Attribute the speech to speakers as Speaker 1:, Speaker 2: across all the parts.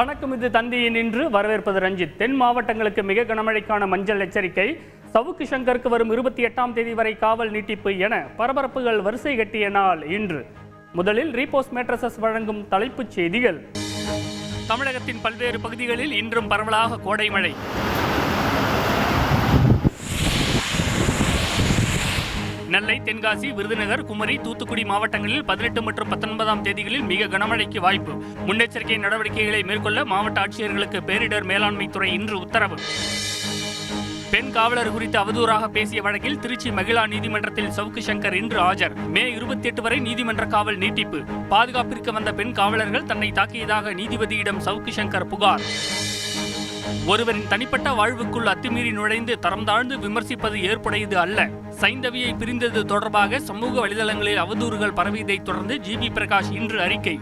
Speaker 1: வணக்கம். இது தந்தியின் இன்று வரவேற்பது ரஞ்சித். தென் மாவட்டங்களுக்கு மிக கனமழைக்கான மஞ்சள் எச்சரிக்கை. சவுக்கு சங்கருக்கு வரும் 28ஆம் தேதி வரை காவல் நீட்டிப்பு என பரபரப்புகள் வரிசை கட்டிய நாள் இன்று. முதலில் ரீபோஸ் மேட்ரஸஸ் வழங்கும் தலைப்புச் செய்திகள். தமிழகத்தின் பல்வேறு பகுதிகளில் இன்றும் பரவலாக கோடை மழை. நெல்லை, தென்காசி, விருதுநகர், குமரி, தூத்துக்குடி மாவட்டங்களில் 18 மற்றும் 19ஆம் தேதிகளில் மிக கனமழைக்கு வாய்ப்பு. முன்னெச்சரிக்கை நடவடிக்கைகளை மேற்கொள்ள மாவட்ட ஆட்சியர்களுக்கு பேரிடர் மேலாண்மை துறை இன்று உத்தரவு. பெண் காவலர் குறித்து அவதூறாக பேசிய வழக்கில் திருச்சி மகிழா நீதிமன்றத்தில் சவுக்கு சங்கர் இன்று ஆஜர். மே 28 வரை நீதிமன்ற காவல் நீட்டிப்பு. பாதுகாப்பிற்கு வந்த பெண் காவலர்கள் தன்னை தாக்கியதாக நீதிபதியிடம் சவுக்கு சங்கர் புகார். ஒருவரின் தனிப்பட்ட வாழ்வுக்குள் அத்துமீறி நுழைந்து தரம் தாழ்ந்து விமர்சிப்பது ஏற்புடையது அல்ல. சைந்தவியை பிரிந்தது தொடர்பாக சமூக வலைதளங்களில் அவதூறுகள் பரவியதைத் தொடர்ந்து ஜிவி பிரகாஷ் இன்று அறிக்கை.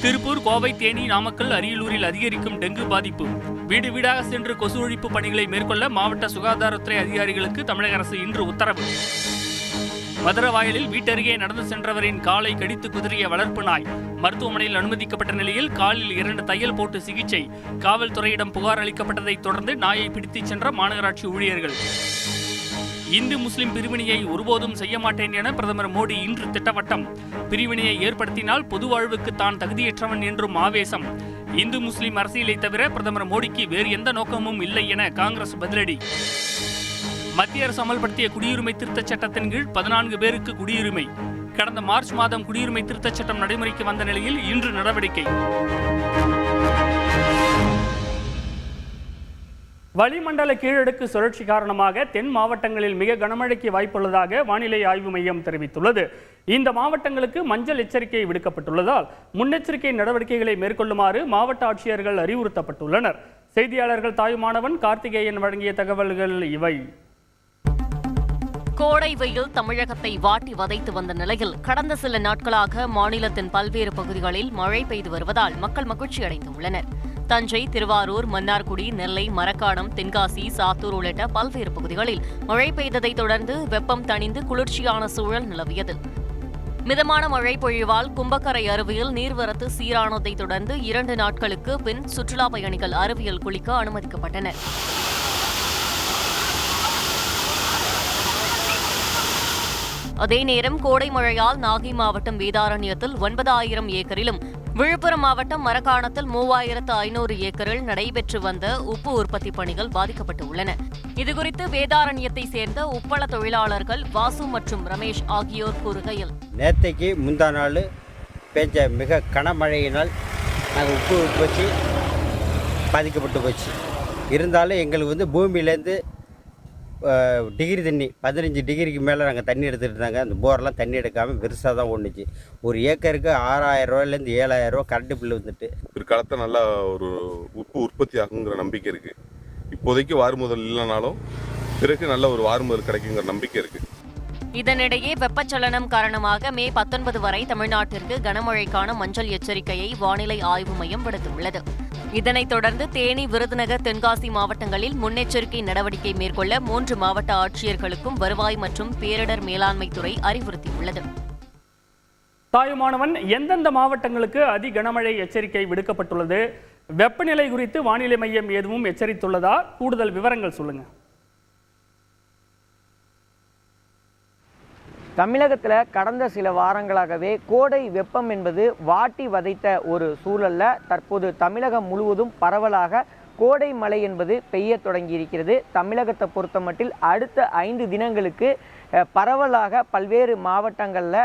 Speaker 1: திருப்பூர், கோவை, தேனி, நாமக்கல், அரியலூரில் அதிகரிக்கும் டெங்கு பாதிப்பு. வீடு வீடாக சென்று கொசு ஒழிப்பு பணிகளை மேற்கொள்ள மாவட்ட சுகாதாரத்துறை அதிகாரிகளுக்கு தமிழக அரசு இன்று உத்தரவு. மதுரவாயலில் வீட்டருகே நடந்து சென்றவரின் காலை கடித்து குதறிய வளர்ப்பு நாய் மருத்துவமனையில் அனுமதிக்கப்பட்ட நிலையில் காலில் 2 தையல் போட்டு சிகிச்சை. காவல்துறையிடம் புகார் அளிக்கப்பட்டதைத் தொடர்ந்து நாயை பிடித்துச் சென்ற மாநகராட்சி ஊழியர்கள். இந்து முஸ்லிம் பிரிவினையை ஒருபோதும் செய்ய மாட்டேன் என பிரதமர் மோடி இன்று திட்டவட்டம். பிரிவினையை ஏற்படுத்தினால் பொது வாழ்வுக்கு தான் தகுதியற்றவன் என்றும் ஆவேசம். இந்து முஸ்லிம் அரசியலை தவிர பிரதமர் மோடிக்கு வேறு எந்த நோக்கமும் இல்லை என காங்கிரஸ் பதிலடி. மத்திய அரசு அமல்படுத்திய குடியுரிமை திருத்தச் சட்டத்தின் கீழ் 14 பேருக்கு குடியுரிமை. கடந்த மார்ச் மாதம் குடியுரிமை திருத்தச் சட்டம் நடைமுறைக்கு வந்த நிலையில் இன்று நடவடிக்கை. வளிமண்டல கீழடுக்கு சுழற்சி காரணமாக தென் மாவட்டங்களில் மிக கனமழைக்கு வாய்ப்புள்ளதாக வானிலை ஆய்வு மையம் தெரிவித்துள்ளது. இந்த மாவட்டங்களுக்கு மஞ்சள் எச்சரிக்கை விடுக்கப்பட்டுள்ளதால் முன்னெச்சரிக்கை நடவடிக்கைகளை மேற்கொள்ளுமாறு மாவட்ட ஆட்சியர்கள் அறிவுறுத்தப்பட்டுள்ளனர். செய்தியாளர்கள் தாயுமானவன், கார்த்திகேயன் வழங்கிய தகவல்கள் இவை.
Speaker 2: கோடை வெயில் தமிழகத்தை வாட்டி வதைத்து வந்த நிலையில் கடந்த சில நாட்களாக மாநிலத்தின் பல்வேறு பகுதிகளில் மழை பெய்து வருவதால் மக்கள் மகிழ்ச்சி அடைந்துள்ளனர். தஞ்சை, திருவாரூர், மன்னார்குடி, நெல்லை, மரக்காணம், தென்காசி, சாத்தூர் உள்ளிட்ட பல்வேறு பகுதிகளில் மழை பெய்ததைத் தொடர்ந்து வெப்பம் தணிந்து குளிர்ச்சியான சூழல் நிலவியது. மிதமான மழை பொழிவால் கும்பக்கரை அருவியில் நீர்வரத்து சீரானதைத் தொடர்ந்து 2 நாட்களுக்கு பின் சுற்றுலா பயணிகள் அருவியில் குளிக்க அனுமதிக்கப்பட்டனர். அதே நேரம் கோடை மழையால் நாகை மாவட்டம் வேதாரண்யத்தில் 9000 ஏக்கரிலும், விழுப்புரம் மாவட்டம் மரக்காணத்தில் 3500 ஏக்கரில் நடைபெற்று வந்த உப்பு உற்பத்தி பணிகள் பாதிக்கப்பட்டுள்ளன. இதுகுறித்து வேதாரண்யத்தை சேர்ந்த உப்பள தொழிலாளர்கள் வாசு மற்றும் ரமேஷ் ஆகியோர் கூறுகையில்,
Speaker 3: நேற்றைக்கு முந்தா நாள் பெஞ்ச மிக கனமழையினால் நாங்கள் உப்பு உற்பத்தி பாதிக்கப்பட்டு போச்சு. இருந்தாலும் எங்களுக்கு பூமியிலேருந்து டிகிரி தண்ணி 15 டிகிரிக்கு மேலே நாங்கள் தண்ணி எடுத்துகிட்டு இருந்தாங்க. அந்த போரெலாம் தண்ணி எடுக்காமல் பெருசாக தான் ஒன்றுச்சு. ஒரு ஏக்கருக்கு 6000 ரூபாயிலேருந்து 7000 ரூபா கரண்ட் பில்லு வந்துட்டு.
Speaker 4: பிற்காலத்தில் நல்லா ஒரு உப்பு உற்பத்தி ஆகுங்கிற நம்பிக்கை இருக்குது. இப்போதைக்கு வார்முதல் இல்லைனாலும் பிறகு நல்ல ஒரு வார்முதல் கிடைக்குங்கிற நம்பிக்கை இருக்குது.
Speaker 2: இதனிடையே வெப்பச்சலனம் காரணமாக மே 19 வரை தமிழ்நாட்டிற்கு கனமழைக்கான மஞ்சள் எச்சரிக்கையை வானிலை ஆய்வு மையம் விடுத்துள்ளது. இதனைத் தொடர்ந்து தேனி, விருதுநகர், தென்காசி மாவட்டங்களில் முன்னெச்சரிக்கை நடவடிக்கை மேற்கொள்ள 3 மாவட்ட ஆட்சியர்களுக்கும் வருவாய் மற்றும் பேரிடர் மேலாண்மை துறை அறிவுறுத்தியுள்ளது.
Speaker 1: தாயுமானவன், எந்தெந்த மாவட்டங்களுக்கு அதி கனமழை எச்சரிக்கை விடுக்கப்பட்டுள்ளது? வெப்பநிலை குறித்து வானிலை மையம் எதுவும் எச்சரித்துள்ளதா? கூடுதல் விவரங்கள் சொல்லுங்க.
Speaker 5: தமிழகத்தில் கடந்த சில வாரங்களாகவே கோடை வெப்பம் என்பது வாட்டி வதைத்த ஒரு சூழலில் தற்போது தமிழகம் முழுவதும் பரவலாக கோடை மழை என்பது பெய்ய தொடங்கியிருக்கிறது. தமிழகத்தை பொறுத்தமட்டில் அடுத்த 5 தினங்களுக்கு பரவலாக பல்வேறு மாவட்டங்களில்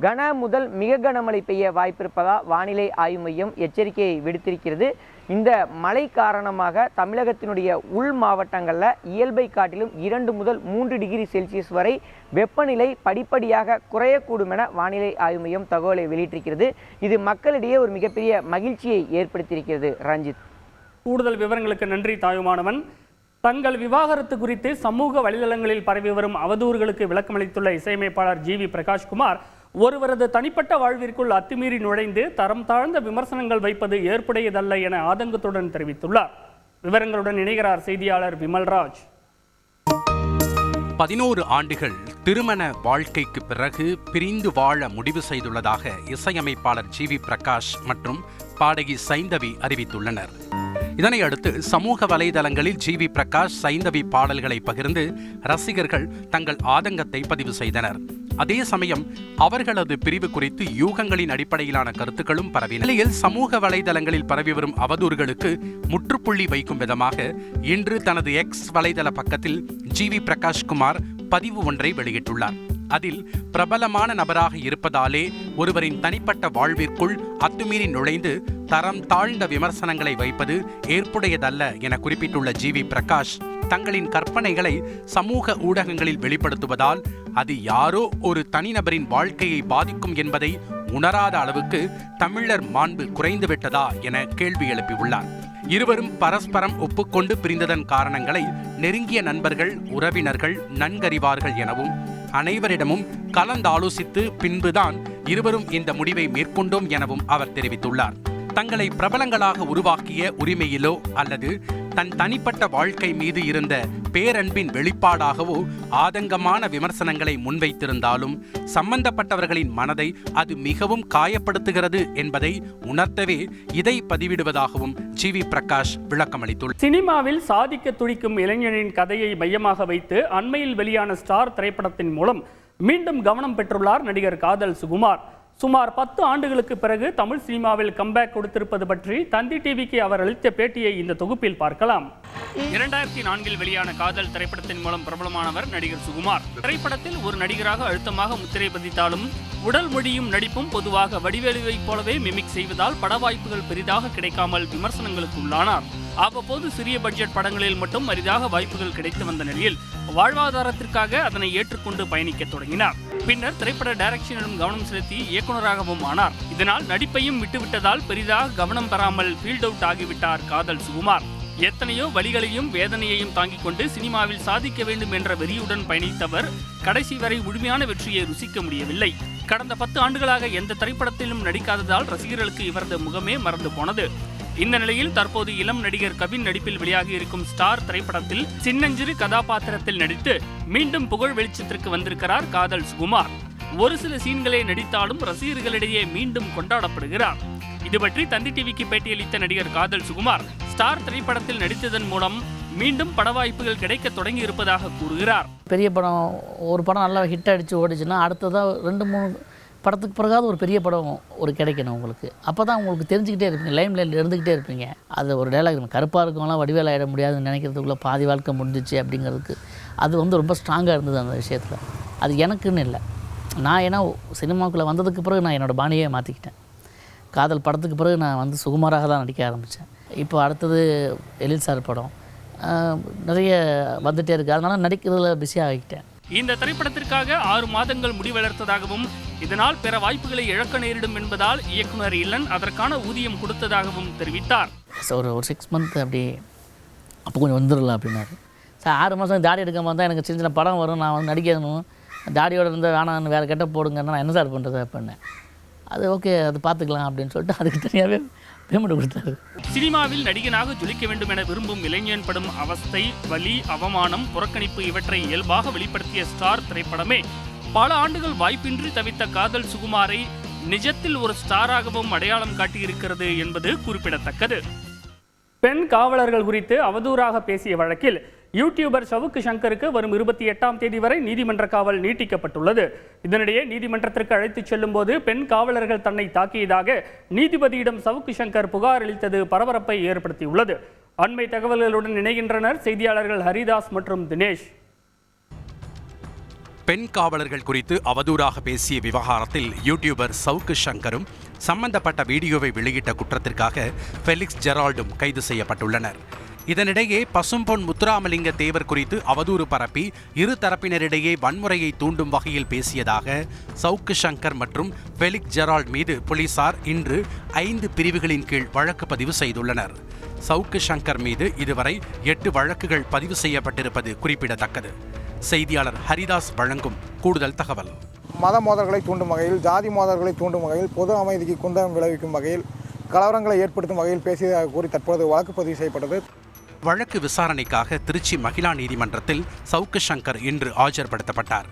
Speaker 5: கன முதல் மிக கனமழை பெய்ய வாய்ப்பிருப்பதாக வானிலை ஆய்வு மையம் எச்சரிக்கையை விடுத்திருக்கிறது. இந்த மழை காரணமாக தமிழகத்தினுடைய உள் மாவட்டங்களில் இயல்பை காட்டிலும் 2 முதல் 3 டிகிரி செல்சியஸ் வரை வெப்பநிலை படிப்படியாக குறையக்கூடும் என வானிலை ஆய்வு மையம் தகவலை வெளியிட்டிருக்கிறது. இது மக்களிடையே ஒரு மிகப்பெரிய மகிழ்ச்சியை ஏற்படுத்தியிருக்கிறது. ரஞ்சித்,
Speaker 1: கூடுதல் விவரங்களுக்கு நன்றி தாயுமானவன். தங்கள் விவாகரத்து குறித்து சமூக வலைதளங்களில் பரவி வரும் அவதூறுகளுக்கு விளக்கமளித்துள்ள இசையமைப்பாளர் ஜிவி பிரகாஷ்குமார், ஒருவரது தனிப்பட்ட வாழ்விற்குள் அத்துமீறி நுழைந்து தரம் தாழ்ந்த விமர்சனங்கள் வைப்பது ஏற்புடையதல்ல என ஆதங்கத்துடன் தெரிவித்துள்ளார். விவரங்களுடன் இணைகிறார் செய்தியாளர் விமல்ராஜ்.
Speaker 6: 11 ஆண்டுகள் திருமண வாழ்க்கைக்கு பிறகு பிரிந்து வாழ முடிவு செய்துள்ளதாக இசையமைப்பாளர் ஜிவி பிரகாஷ் மற்றும் பாடகி சைந்தவி அறிவித்துள்ளனர். இதனையடுத்து சமூக வலைதளங்களில் ஜிவி பிரகாஷ் சைந்தவி பாடல்களை பகிர்ந்து ரசிகர்கள் தங்கள் ஆதங்கத்தை பதிவு செய்தனர். அதே சமயம் அவர்களது பிரிவு குறித்து யூகங்களின் அடிப்படையிலான கருத்துக்களும் பரவின. நிலையில் சமூக வலைதளங்களில் பரவி வரும் அவதூறுகளுக்கு முற்றுப்புள்ளி வைக்கும் விதமாக இன்று தனது எக்ஸ் வலைதள பக்கத்தில் ஜிவி பிரகாஷ் குமார் பதிவு ஒன்றை வெளியிட்டுள்ளார். அதில் பிரபலமான நபராக இருப்பதாலே ஒருவரின் தனிப்பட்ட வாழ்விற்குள் அத்துமீறி நுழைந்து தரம் தாழ்ந்த விமர்சனங்களை வைப்பது ஏற்புடையதல்ல என குறிப்பிட்டுள்ள ஜிவி பிரகாஷ், தங்களின் கற்பனைகளை சமூக ஊடகங்களில் வெளிப்படுத்துவதால் அது யாரோ ஒரு தனிநபரின் வாழ்க்கையை பாதிக்கும் என்பதை உணராத அளவுக்கு தமிழர் மாண்பு குறைந்துவிட்டதா என கேள்வி எழுப்பியுள்ளார். இருவரும் பரஸ்பரம் ஒப்புக்கொண்டு பிரிந்ததன் காரணங்களை நெருங்கிய நண்பர்கள், உறவினர்கள் நன்கறிவார்கள் எனவும் அனைவரிடமும் கலந்தாலோசித்து பின்புதான் இருவரும் இந்த முடிவை மேற்கொண்டோம் எனவும் அவர் தெரிவித்துள்ளார். தங்களை பிரபலங்களாக உருவாக்கிய உரிமையிலோ அல்லது தன் தனிப்பட்ட வாழ்க்கை மீது இருந்த பேரன்பின் வெளிப்பாடாகவோ ஆதங்கமான விமர்சனங்களை முன்வைத்திருந்தாலும் சம்பந்தப்பட்டவர்களின் மனதை அது மிகவும் காயப்படுத்துகிறது என்பதை உணர்த்தவே இதை பதிவிடுவதாகவும் ஜிவி பிரகாஷ் விளக்கமளித்துள்ளார்.
Speaker 1: சினிமாவில் சாதிக்க துடிக்கும் இளைஞனின் கதையை மையமாக வைத்து அண்மையில் வெளியான ஸ்டார் திரைப்படத்தின் மூலம் மீண்டும் கவனம் பெற்றுள்ளார் நடிகர் காதல் சுகுமார். சுமார் 10 ஆண்டுகளுக்கு பிறகு தமிழ் சினிமாவில் கம்பேக் கொடுத்திருப்பது பற்றி தந்தி டிவிக்கு அவர் அளித்த பேட்டியை இந்த தொகுப்பில் பார்க்கலாம். 2004 வெளியான காதல் திரைப்படத்தின் மூலம் பிரபலமானவர் நடிகர் சுகுமார். திரைப்படத்தில் ஒரு நடிகராக அழுத்தமாக முத்திரை பதித்தாலும் உடல் மொழியும் நடிப்பும் பொதுவாக வடிவேலுவை போலவே மிமிக் செய்வதால் பட வாய்ப்புகள் பெரிதாக கிடைக்காமல் விமர்சனங்களுக்கு உள்ளானார். அவ்வப்போது சிறிய பட்ஜெட் படங்களில் மட்டும் அரிதாக வாய்ப்புகள் கிடைத்து வந்த நிலையில் வாழ்வாதாரத்திற்காக அதனை ஏற்றுக்கொண்டு பயணிக்க தொடங்கினார். பின்னர் திரைப்பட டைரக்ஷனிலும் கவனம் செலுத்தி இயக்குநராகவும் ஆனார். இதனால் நடிப்பையும் விட்டுவிட்டதால் பெரிதாக கவனம் பெறாமல் ஃபீல்ட் அவுட் ஆகிவிட்டார் காதல் சுகுமார். எத்தனையோ வலிகளையும் வேதனையையும் தாங்கிக் கொண்டு சினிமாவில் சாதிக்க வேண்டும் என்ற வெறியுடன் பயணித்தவர் கடைசி வரை முழுமையான வெற்றியை ருசிக்க முடியவில்லை. கடந்த 10 ஆண்டுகளாக எந்த திரைப்படத்திலும் நடிக்காததால் ரசிகர்களுக்கு இவரது முகமே மறந்து போனது. இந்த நிலையில் தற்போது இளம் நடிகர் கவின் நடிப்பில் வெளியாகி இருக்கும் ஸ்டார் திரைப்படத்தில் சின்னஞ்சிறு கதாபாத்திரத்தில் நடித்து மீண்டும் புகழ் வெளிச்சத்திற்கு வந்திருக்கிறார் காதல் சுகுமார். ஒரு சில சீன்களை நடித்தாலும் ரசிகர்களிடையே மீண்டும் கொண்டாடப்படுகிறார். இது பற்றி தந்தி டிவிக்கு பேட்டியளித்த நடிகர் காதல் சுகுமார் ஸ்டார் திரைப்படத்தில் நடித்ததன் மூலம் மீண்டும் பட வாய்ப்புகள் கிடைக்க தொடங்கி இருப்பதாக கூறுகிறார்.
Speaker 7: பெரிய படம் ஒரு படம் நல்லா ஹிட் அடித்து ஓடிச்சுன்னா அடுத்ததாக 2-3 படத்துக்கு பிறகாவது ஒரு பெரிய படம் ஒரு கிடைக்கணும் உங்களுக்கு. அப்போ தான் உங்களுக்கு தெரிஞ்சுக்கிட்டே இருப்பீங்க, லைம்லைட்டில் இருந்துக்கிட்டே இருப்பீங்க. அது ஒரு டைலாக், கருப்பாக இருக்கவங்களாம் வடிவேல் ஆகிட முடியாதுன்னு நினைக்கிறதுக்குள்ளே பாதி வாழ்க்கை முடிஞ்சிச்சு அப்படிங்கிறதுக்கு அது ரொம்ப ஸ்ட்ராங்காக இருந்தது அந்த விஷயத்தில். அது எனக்குன்னு இல்லை, நான் ஏன்னா சினிமாவுக்குள்ளே வந்ததுக்கு பிறகு நான் என்னோடய பாணியே மாற்றிக்கிட்டேன். காதல் படத்துக்கு பிறகு நான் சுகுமாராக தான் நடிக்க ஆரம்பித்தேன். இப்போ அடுத்தது எழில் சார் படம் நிறைய வந்துகிட்டே இருக்குது, அதனால் நடிக்கிறதுல பிஸியாக ஆகிக்கிட்டேன்.
Speaker 1: இந்த திரைப்படத்திற்காக 6 மாதங்கள் முடிவெடுத்ததாகவும் இதனால் பிற வாய்ப்புகளை இழக்க நேரிடும் என்பதால் இயக்குனர் இல்லன் அதற்கான ஊதியம் கொடுத்ததாகவும் தெரிவித்தார்.
Speaker 7: ஒரு 6 மந்த் அப்படி அப்போ கொஞ்சம் வந்துடலாம் அப்படின்னாரு. சார் 6 மாதம் தாடி எடுக்காம தான் எனக்கு சின்ன சின்ன படம் வரும், நான் நடிக்கணும், தாடியோடு இருந்தால் வேணான்னு வேறு கெட்ட போடுங்கன்னா நான் என்ன சார் பண்ணுறது அப்படின்னேன். அது ஓகே, அது பார்த்துக்கலாம் அப்படின்னு சொல்லிட்டு அதுக்கு தனியாகவே பேமெண்ட் கொடுத்தாரு.
Speaker 1: சினிமாவில் நடிகனாக ஜொலிக்க வேண்டும் என விரும்பும் இளைஞன் படும் அவஸ்தை, வலி, அவமானம், புறக்கணிப்பு இவற்றை இயல்பாக வெளிப்படுத்திய ஸ்டார் திரைப்படமே பல ஆண்டுகள் வாய்ப்பின்றி தவித்த காதல் சுகுமாரை நிஜத்தில் ஒரு ஸ்டாராகவும் அடையாளம் காட்டியிருக்கிறது என்பது குறிப்பிடத்தக்கது. பெண் காவலர்கள் குறித்து அவதூறாக பேசிய வழக்கில் யூடியூபர் சவுக்கு சங்கருக்கு வரும் 28ஆம் தேதி வரை நீதிமன்ற காவல் நீட்டிக்கப்பட்டுள்ளது. இதனிடையே நீதிமன்றத்திற்கு அழைத்துச் செல்லும் போது பெண் காவலர்கள் தன்னை தாக்கியதாக நீதிபதியிடம் சவுக்கு சங்கர் புகார் அளித்தது பரபரப்பை ஏற்படுத்தியுள்ளது. அண்மை தகவல்களுடன் இணைகின்றனர் செய்தியாளர்கள் ஹரிதாஸ் மற்றும் தினேஷ்.
Speaker 6: பெண் காவலர்கள் குறித்து அவதூறாக பேசிய விவகாரத்தில் யூடியூபர் சவுக்கு சங்கரும் சம்பந்தப்பட்ட வீடியோவை வெளியிட்ட குற்றத்திற்காக ஃபெலிக்ஸ் ஜெரால்டும் கைது செய்யப்பட்டுள்ளனர். இதனிடையே பசும்பொன் முத்துராமலிங்க தேவர் குறித்து அவதூறு பரப்பி இரு தரப்பினரிடையே வன்முறையை தூண்டும் வகையில் பேசியதாக சவுக்கு சங்கர் மற்றும் ஃபெலிக்ஸ் ஜெரால்ட் மீது போலீசார் இன்று 5 பிரிவுகளின் கீழ் வழக்கு பதிவு செய்துள்ளனர். சவுக்கு சங்கர் மீது இதுவரை 8 வழக்குகள் பதிவு செய்யப்பட்டிருப்பது குறிப்பிடத்தக்கது. செய்தியாளர் ஹரிதாஸ் வழங்கும் கூடுதல் தகவல்.
Speaker 8: மத மோதல்களை தூண்டும் வகையில், ஜாதி மோதல்களை தூண்டும் வகையில், பொது அமைதிக்கு குந்தகம் விளைவிக்கும் வகையில், கலவரங்களை ஏற்படுத்தும் வகையில் பேசியதாக கூறி தற்போது வழக்கு பதிவு செய்யப்பட்டது.
Speaker 6: வழக்கு விசாரணைக்காக திருச்சி மகிழா நீதிமன்றத்தில் சவுக்கு சங்கர் இன்று ஆஜர்படுத்தப்பட்டார்.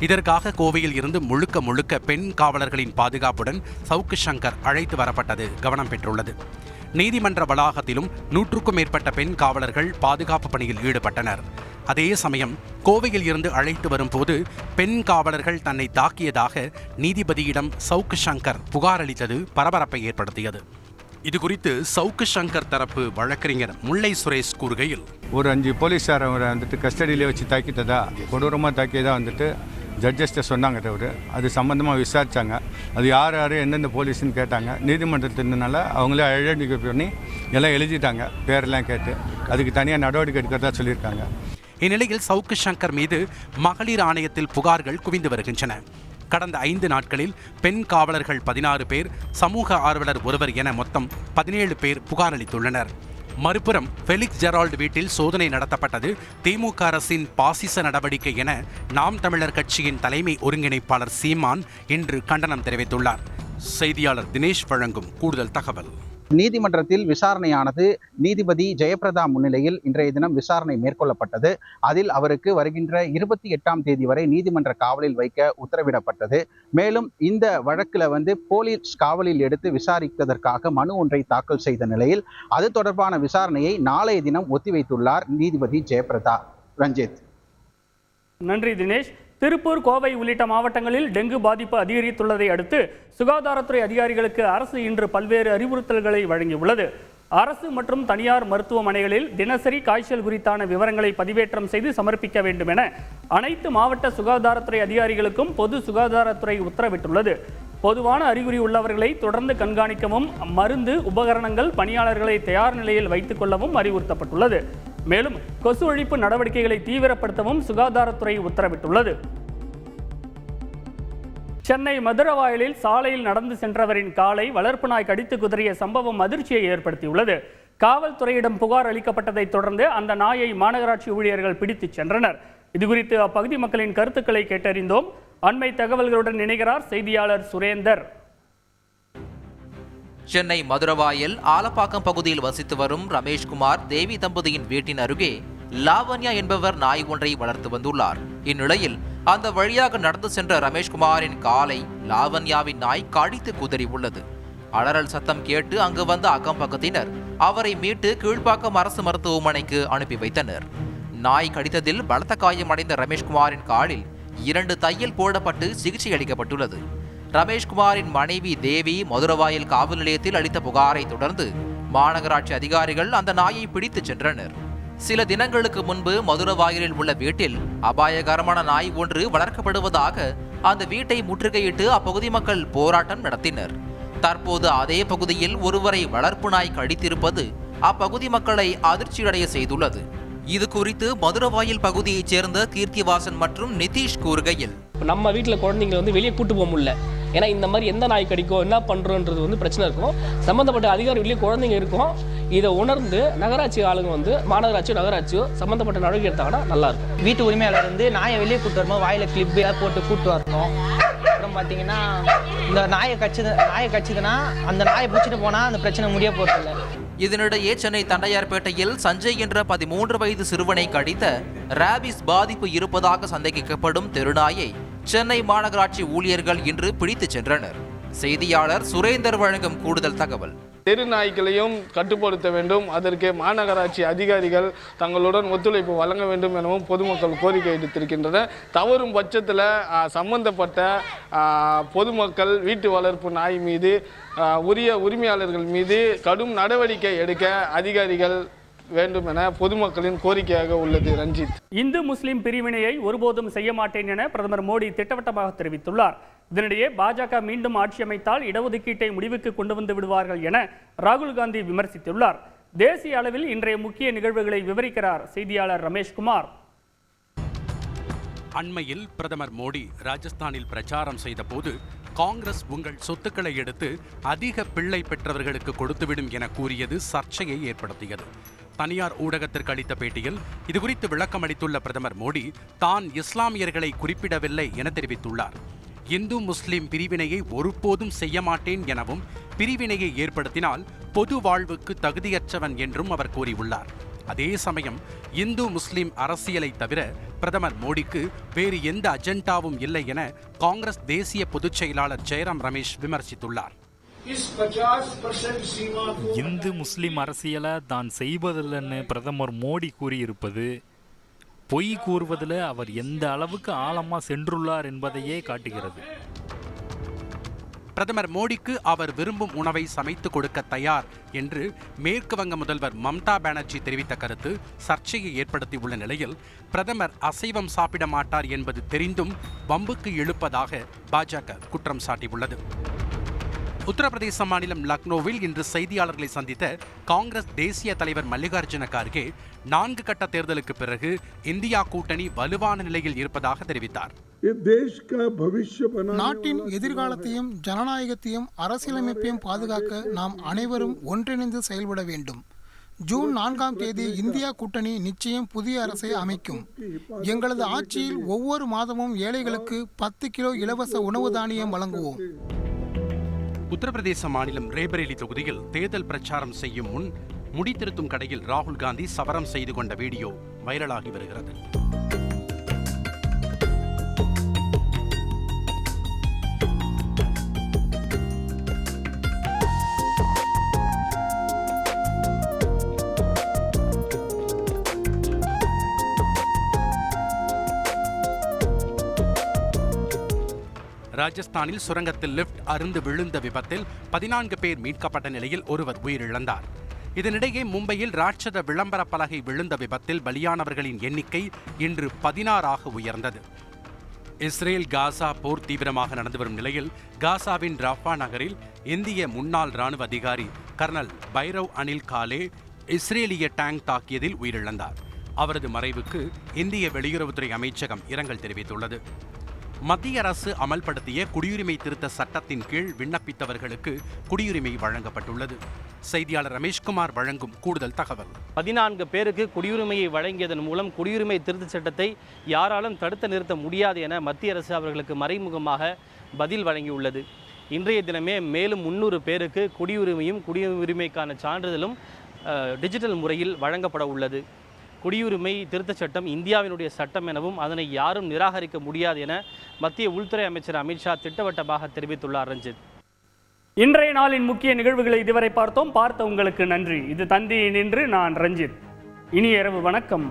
Speaker 6: இதற்காக கோவையில் இருந்து முழுக்க பெண் காவலர்களின் பாதுகாப்புடன் சவுக்கு சங்கர் அழைத்து வரப்பட்டது கவனம் பெற்றுள்ளது. நீதிமன்ற வளாகத்திலும் 100க்கும் மேற்பட்ட பெண் காவலர்கள் பாதுகாப்பு பணியில் ஈடுபட்டனர். அதே சமயம் கோவையில் இருந்து அழைத்து வரும்போது பெண் காவலர்கள் தன்னை தாக்கியதாக நீதிபதியிடம் சவுக்கு சங்கர் புகார் அளித்தது பரபரப்பை ஏற்படுத்தியது. இதுகுறித்து சவுக்கு சங்கர் தரப்பு வழக்கறிஞர் முல்லை சுரேஷ் கூறுகையில்,
Speaker 9: ஒரு 5 போலீஸார் அவரை கஸ்டடியிலே வச்சு தாக்கிட்டதா, கொடூரமாக தாக்கியதா ஜட்ஜஸ்ட்டை சொன்னாங்க. தவிர அது சம்மந்தமாக விசாரித்தாங்க. அது யார் எந்தெந்த போலீஸ்ன்னு கேட்டாங்க. நீதிமன்றத்தினால அவங்களே ஐடென்டிஃபை பண்ணி எல்லாம் எழுதிட்டாங்க, பேரெல்லாம் கேட்டு. அதுக்கு தனியாக நடவடிக்கை எடுக்கிறதா சொல்லியிருக்காங்க.
Speaker 6: இந்நிலையில் சவுக்கு சங்கர் மீது மகளிர் ஆணையத்தில் புகார்கள் குவிந்து வருகின்றன. கடந்த 5 நாட்களில் பெண் காவலர்கள் 16 பேர், சமூக ஆர்வலர் ஒருவர் என மொத்தம் 17 பேர் புகார் அளித்துள்ளனர். மறுபுறம் ஃபெலிக்ஸ் ஜெரால்டு வீட்டில் சோதனை நடத்தப்பட்டது திமுக அரசின் பாசிச நடவடிக்கை என நாம் தமிழர் கட்சியின் தலைமை ஒருங்கிணைப்பாளர் சீமான் இன்று கண்டனம் தெரிவித்துள்ளார். செய்தியாளர் தினேஷ் வழங்கும் கூடுதல் தகவல்.
Speaker 10: நீதிமன்றத்தில் விசாரணையானது நீதிபதி ஜெயபிரதா முன்னிலையில் இன்றைய தினம் விசாரணை மேற்கொள்ளப்பட்டது. அதில் அவருக்கு வருகின்ற 28ஆம் தேதி வரை நீதிமன்ற காவலில் வைக்க உத்தரவிடப்பட்டது. மேலும் இந்த வழக்கில் போலீஸ் காவலில் எடுத்து விசாரிப்பதற்காக மனு ஒன்றை தாக்கல் செய்த நிலையில் அது தொடர்பான விசாரணையை நாளைய தினம் ஒத்திவைத்துள்ளார் நீதிபதி ஜெயபிரதா. ரஞ்சித்.
Speaker 1: நன்றி தினேஷ். திருப்பூர், கோவை உள்ளிட்ட மாவட்டங்களில் டெங்கு பாதிப்பு அதிகரித்துள்ளதை அடுத்து சுகாதாரத்துறை அதிகாரிகளுக்கு அரசு இன்று பல்வேறு அறிவுறுத்தல்களை வழங்கியுள்ளது. அரசு மற்றும் தனியார் மருத்துவமனைகளில் தினசரி காய்ச்சல் குறித்தான விவரங்களை பதிவேற்றம் செய்து சமர்ப்பிக்க வேண்டும் என அனைத்து மாவட்ட சுகாதாரத்துறை அதிகாரிகளுக்கும் பொது சுகாதாரத்துறை உத்தரவிட்டுள்ளது. பொதுவான அறிகுறி உள்ளவர்களை தொடர்ந்து கண்காணிக்கவும், மருந்து, உபகரணங்கள், பணியாளர்களை தயார் நிலையில் வைத்துக் கொள்ளவும் அறிவுறுத்தப்பட்டுள்ளது. மேலும் கொசு ஒழிப்பு நடவடிக்கைகளை தீவிரப்படுத்தவும் சுகாதாரத்துறை உத்தரவிட்டுள்ளது. சென்னை மதுரவாயலில் சாலையில் நடந்து சென்றவரின் காலை வளர்ப்பு நாய் கடித்து குதறிய சம்பவம் அதிர்ச்சியை ஏற்படுத்தியுள்ளது. காவல்துறையிடம் புகார் அளிக்கப்பட்டதை தொடர்ந்து அந்த நாயை மாநகராட்சி ஊழியர்கள் பிடித்துச் சென்றனர். இதுகுறித்து அப்பகுதி மக்களின் கருத்துக்களை கேட்டறிந்தோம். அண்மை தகவல்களுடன் இணைகிறார் செய்தியாளர் சுரேந்தர்.
Speaker 11: சென்னை மதுரவாயல் ஆலப்பாக்கம் பகுதியில் வசித்து வரும் ரமேஷ்குமார், தேவி தம்பதியின் வீட்டின் அருகே லாவண்யா என்பவர் நாய் ஒன்றை வளர்த்து வந்துள்ளார். இந்நிலையில் அந்த வழியாக நடந்து சென்ற ரமேஷ்குமாரின் காலை லாவண்யாவின் நாய் கடித்து குதறி உள்ளது. அலறல் சத்தம் கேட்டு அங்கு வந்த அக்கம் பக்கத்தினர் அவரை மீட்டு கீழ்ப்பாக்கம் அரசு மருத்துவமனைக்கு அனுப்பி வைத்தனர். நாய் கடித்ததில் பலத்த காயமடைந்த ரமேஷ்குமாரின் காலில் 2 தையல் போடப்பட்டு சிகிச்சை அளிக்கப்பட்டுள்ளது. ரமேஷ்குமாரின் மனைவி தேவி மதுரவாயல் காவல் நிலையத்தில் அளித்த புகாரை தொடர்ந்து மாநகராட்சி அதிகாரிகள் அந்த நாயை பிடித்துச் சென்றனர். சில தினங்களுக்கு முன்பு மதுரவாயலில் உள்ள வீட்டில் அபாயகரமான நாய் ஒன்று வளர்க்கப்படுவதாக அந்த வீட்டை முற்றுகையிட்டு அப்பகுதி மக்கள் போராட்டம் நடத்தினர். தற்போது அதே பகுதியில் ஒருவரை வளர்ப்பு நாய் கடித்திருப்பது அப்பகுதி மக்களை அதிர்ச்சியடைய செய்துள்ளது. இது குறித்து மதுரவாயல் பகுதியைச் சேர்ந்த கீர்த்திவாசன் மற்றும் நிதிஷ் கூறுகையில்,
Speaker 12: நம்ம வீட்டில் குழந்தைங்களை வெளியே கூட்டு போக முடியல. ஏன்னா இந்த மாதிரி எந்த நாய் கடிக்கும், என்ன பண்ணுறோன்றது பிரச்சனை இருக்கும். சம்மந்தப்பட்ட அதிகாரிகளே குழந்தைங்க இருக்கும். இதை உணர்ந்து நகராட்சி ஆளுங்க மாநகராட்சியோ நகராட்சியோ சம்மந்தப்பட்ட நடவடிக்கை எடுத்தாங்கன்னா நல்லாயிருக்கும்.
Speaker 5: வீட்டு உரிமையாளர் நாயை வெளியே கூட்டு வரும்போது வாயில் கிளிப்பு போட்டு கூட்டு வரணும். அப்புறம் பார்த்தீங்கன்னா இந்த நாயை கடிச்சதுன்னா அந்த நாயை பிடிச்சிட்டு போனால் அந்த பிரச்சனை முடிய போகிறதில்ல.
Speaker 11: இதனிடையே சென்னை தண்டையார்பேட்டையில் சஞ்சய் என்ற 13 வயது சிறுவனை கடித்த ராபிஸ் பாதிப்பு இருப்பதாக சந்தேகிக்கப்படும் தெருநாயை சென்னை மாநகராட்சி ஊழியர்கள் இன்று பிடித்துச் சென்றனர். செய்தியாளர் சுரேந்தர் வழங்கும் கூடுதல் தகவல்.
Speaker 13: தெரு நாய்களையும் கட்டுப்படுத்த வேண்டும். அதற்கு மாநகராட்சி அதிகாரிகள் தங்களுடன் ஒத்துழைப்பு வழங்க வேண்டும் எனவும் பொதுமக்கள் கோரிக்கை எடுத்திருக்கின்றனர். தவறும் பட்சத்தில் சம்பந்தப்பட்ட பொதுமக்கள் வீட்டு வளர்ப்பு நாய் மீது உரிய உரிமையாளர்கள் மீது கடும் நடவடிக்கை எடுக்க அதிகாரிகள் வேண்டும் என பொதுமக்களின் கோரிக்கையாக உள்ளது. ரஞ்சித்.
Speaker 1: இந்து முஸ்லிம் பிரிவினையை ஒருபோதும் செய்ய மாட்டேன் என பிரதமர் மோடி திட்டவட்டமாக தெரிவித்துள்ளார். இதனிடையே பாஜக மீண்டும் ஆட்சி அமைத்தால் இடஒதுக்கீட்டை முடிவுக்கு கொண்டு வந்து விடுவார்கள் என ராகுல் காந்தி விமர்சித்துள்ளார். தேசிய அளவில் இன்றைய முக்கிய நிகழ்வுகளை விவரிக்கிறார் செய்தியாளர் ரமேஷ்குமார்.
Speaker 6: அண்மையில் பிரதமர் மோடி ராஜஸ்தானில் பிரச்சாரம் செய்த போது காங்கிரஸ் உங்கள் சொத்துக்களை எடுத்து அதிக பிள்ளை பெற்றவர்களுக்கு கொடுத்துவிடும் என கூறியது சர்ச்சையை ஏற்படுத்தியது. தனியார் ஊடகத்திற்கு அளித்த பேட்டியில் இதுகுறித்து விளக்கம் அளித்துள்ள பிரதமர் மோடி தான் இஸ்லாமியர்களை குறிப்பிடவில்லை என தெரிவித்துள்ளார். இந்து முஸ்லிம் பிரிவினையை ஒருபோதும் செய்ய மாட்டேன் எனவும் பிரிவினையை ஏற்படுத்தினால் பொது வாழ்வுக்கு தகுதியற்றவன் என்றும் அவர் கூறியுள்ளார். அதே சமயம் இந்து முஸ்லிம் அரசியலை தவிர பிரதமர் மோடிக்கு வேறு எந்த அஜெண்டாவும் இல்லை என காங்கிரஸ் தேசிய பொதுச் செயலாளர் ஜெயராம் ரமேஷ் விமர்சித்துள்ளார்.
Speaker 14: இந்து முஸ்லிம் அரசியலை தான் செய்வதில்லைன்னு பிரதமர் மோடி கூறியிருப்பது பொய் கூறுவதில் அவர் எந்த அளவுக்கு ஆழமாக சென்றுள்ளார் என்பதையே காட்டுகிறது.
Speaker 6: பிரதமர் மோடிக்கு அவர் விரும்பும் உணவை சமைத்து கொடுக்க தயார் என்று மேற்கு வங்க முதல்வர் மம்தா பானர்ஜி தெரிவித்த கருத்து சர்ச்சையை ஏற்படுத்தியுள்ள நிலையில் பிரதமர் அசைவம் சாப்பிட மாட்டார் என்பது தெரிந்தும் வம்புக்கு இழுப்பதாக பாஜக குற்றம் சாட்டியுள்ளது. உத்தரப்பிரதேச மாநிலம் லக்னோவில் இன்று செய்தியாளர்களை சந்தித்த காங்கிரஸ் தேசிய தலைவர் மல்லிகார்ஜுன கார்கே 4 கட்ட தேர்தலுக்கு பிறகு இந்தியா கூட்டணி வலுவான நிலையில் இருப்பதாக தெரிவித்தார்.
Speaker 15: நாட்டின் எதிர்காலத்தையும் ஜனநாயகத்தையும் அரசியலமைப்பையும் பாதுகாக்க நாம் அனைவரும் ஒன்றிணைந்து செயல்பட வேண்டும். ஜூன் 4ஆம் தேதி இந்தியா கூட்டணி நிச்சயம் புதிய அரசை அமைக்கும். எங்களது ஆட்சியில் ஒவ்வொரு மாதமும் ஏழைகளுக்கு 10 கிலோ இலவச உணவு தானியம் வழங்குவோம்.
Speaker 6: உத்தரப்பிரதேச மாநிலம் ரேபரேலி தொகுதியில் தேர்தல் பிரச்சாரம் செய்யும் முன் முடித்திருத்தும் கடையில் ராகுல் காந்தி சவரம் செய்து கொண்ட வீடியோ வைரலாகி வருகிறது. ராஜஸ்தானில் சுரங்கத்தில் லிப்ட் அருந்து விழுந்த விபத்தில் 14 பேர் மீட்கப்பட்ட நிலையில் ஒருவர் உயிரிழந்தார். இதனிடையே மும்பையில் ராட்சத விளம்பர பலகை விழுந்த விபத்தில் பலியானவர்களின் எண்ணிக்கை இன்று 16ஆக உயர்ந்தது. இஸ்ரேல் காசா போர் தீவிரமாக நடந்து வரும் நிலையில் காசாவின் ரஃபா நகரில் இந்திய முன்னாள் ராணுவ அதிகாரி கர்னல் பைரவ் அனில் காலே இஸ்ரேலிய டேங்க் தாக்கியதில் உயிரிழந்தார். அவரது மறைவுக்கு இந்திய வெளியுறவுத்துறை அமைச்சகம் இரங்கல் தெரிவித்துள்ளது. மத்திய அரசு அமல்படுத்திய குடியுரிமை திருத்த சட்டத்தின் கீழ் விண்ணப்பித்தவர்களுக்கு குடியுரிமை வழங்கப்பட்டுள்ளது. செய்தியாளர் ரமேஷ்குமார் வழங்கும் கூடுதல் தகவல்.
Speaker 16: 14 பேருக்கு குடியுரிமையை வழங்கியதன் மூலம் குடியுரிமை திருத்த சட்டத்தை யாராலும் தடுத்து நிறுத்த முடியாது என மத்திய அரசு அவர்களுக்கு மறைமுகமாக பதில் வழங்கியுள்ளது. இன்றைய தினமே மேலும் 300 பேருக்கு குடியுரிமையும் குடியுரிமைக்கான சான்றிதழும் டிஜிட்டல் முறையில் வழங்கப்பட உள்ளது. குடியுரிமை திருத்தச் சட்டம் இந்தியாவினுடைய சட்டம் எனவும் அதனை யாரும் நிராகரிக்க முடியாது என மத்திய உள்துறை அமைச்சர் அமித்ஷா திட்டவட்டமாக தெரிவித்துள்ளார். ரஞ்சித்,
Speaker 1: இன்றைய நாளின் முக்கிய நிகழ்வுகளை இதுவரை பார்த்தோம். பார்த்த உங்களுக்கு நன்றி. இது தந்தி நின்று நான் ரஞ்சித். இனிய இரவு வணக்கம்.